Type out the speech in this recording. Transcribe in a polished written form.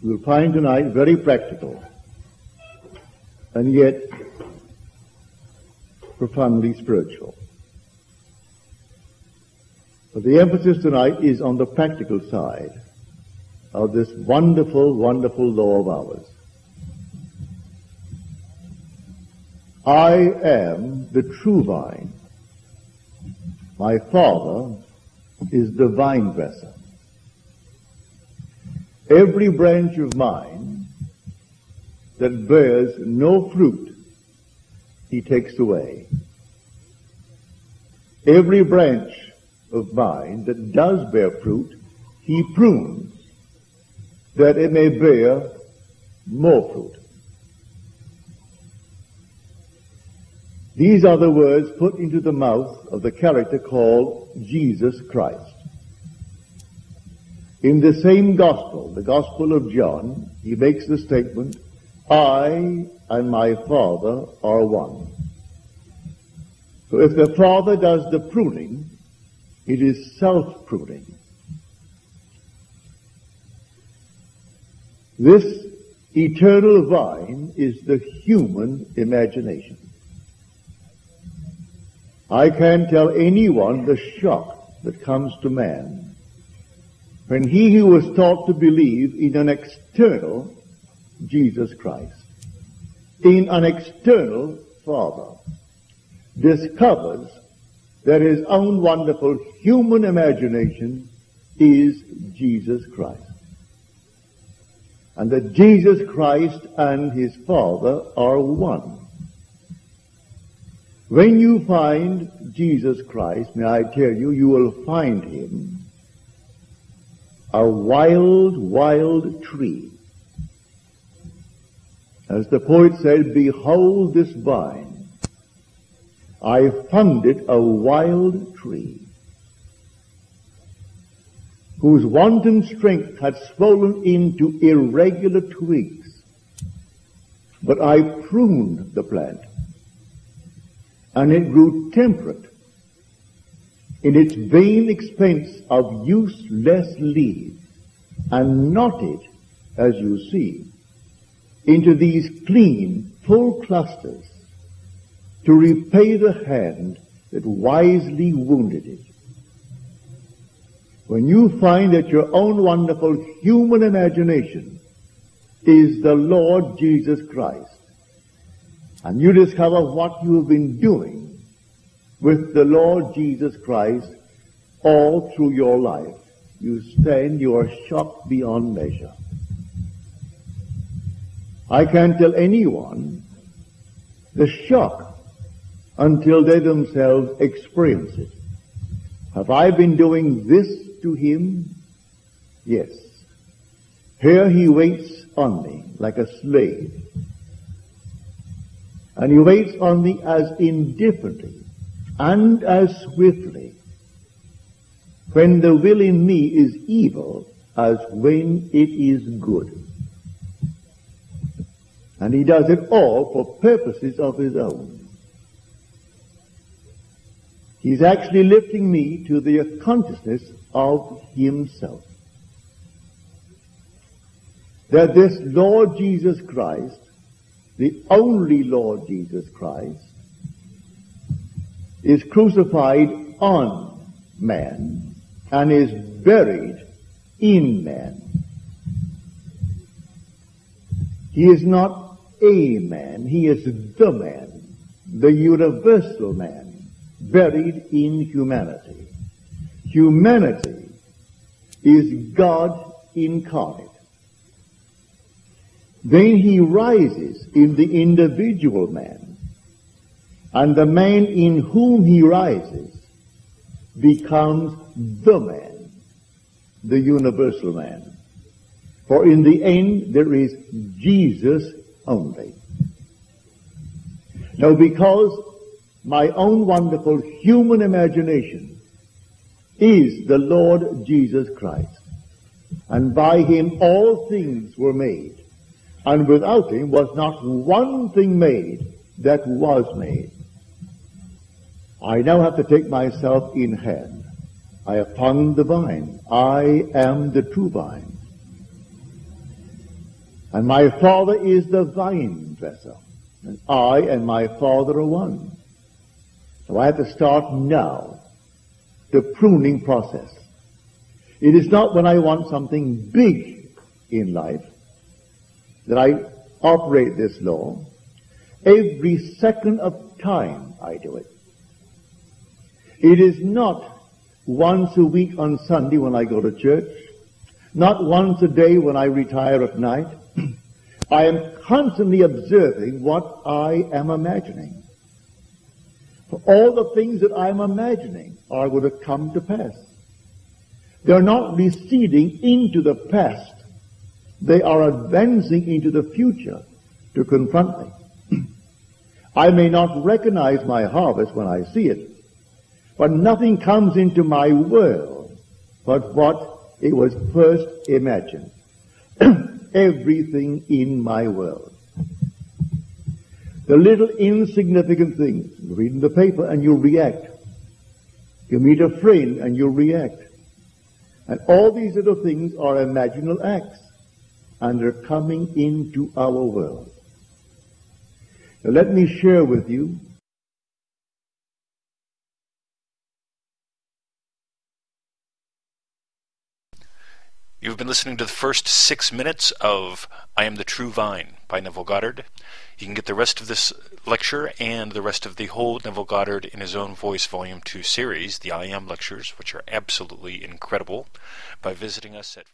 we'll find tonight very practical and yet profoundly spiritual. But the emphasis tonight is on the practical side of this wonderful, wonderful law of ours. I am the true vine. My Father is the vine dresser. Every branch of mine that bears no fruit, he takes away. Every branch of mine that does bear fruit, he prunes, that it may bear more fruit. These are the words put into the mouth of the character called Jesus Christ. In the same gospel, the Gospel of John, he makes the statement, I and my Father are one. So if the Father does the pruning, it is self-pruning. This eternal vine is the human imagination. I can't tell anyone the shock that comes to man when he who was taught to believe in an external Jesus Christ, in an external Father, discovers that his own wonderful human imagination is Jesus Christ. And that Jesus Christ and his Father are one. When you find Jesus Christ, may I tell you, you will find him a wild, wild tree. As the poet said, behold this vine. I found it a wild tree, whose wanton strength had swollen into irregular twigs. But I pruned the plant, and it grew temperate in its vain expense of useless leaves, and knotted, as you see, into these clean, full clusters, to repay the hand that wisely wounded it. When you find that your own wonderful human imagination is the Lord Jesus Christ, and you discover what you have been doing with the Lord Jesus Christ all through your life, you are shocked beyond measure. I can't tell anyone the shock until they themselves experience it. Have I been doing this to him? Yes. Here he waits on me like a slave. And he waits on me as indifferently and as swiftly when the will in me is evil as when it is good. And he does it all for purposes of his own. He's actually lifting me to the consciousness of himself. That this Lord Jesus Christ, the only Lord Jesus Christ, is crucified on man and is buried in man. He is not a man, he is the man, the universal man, buried in humanity. Humanity is God incarnate. Then he rises in the individual man, and the man in whom he rises becomes the man, the universal man. For in the end there is Jesus only. Now, because my own wonderful human imagination is the Lord Jesus Christ, and by him all things were made, and without him was not one thing made that was made. I now have to take myself in hand. I have found the vine. I am the true vine. And my Father is the vine dresser, and I and my Father are one. So I have to start now the pruning process. It is not when I want something big in life that I operate this law. Every second of time I do it. It is not once a week on Sunday when I go to church, not once a day when I retire at night. I am constantly observing what I am imagining. For all the things that I am imagining are going to come to pass. They are not receding into the past. They are advancing into the future to confront me. I may not recognize my harvest when I see it, but nothing comes into my world but what it was first imagined. Everything in my world. The little insignificant things. You read in the paper and you react. You meet a friend and you react. And all these little things are imaginal acts, and they're coming into our world. Now let me share with you You've been listening to the first 6 minutes of I Am the True Vine by Neville Goddard. You can get the rest of this lecture and the rest of the whole Neville Goddard in His Own Voice Volume 2 series, the I Am Lectures, which are absolutely incredible, by visiting us at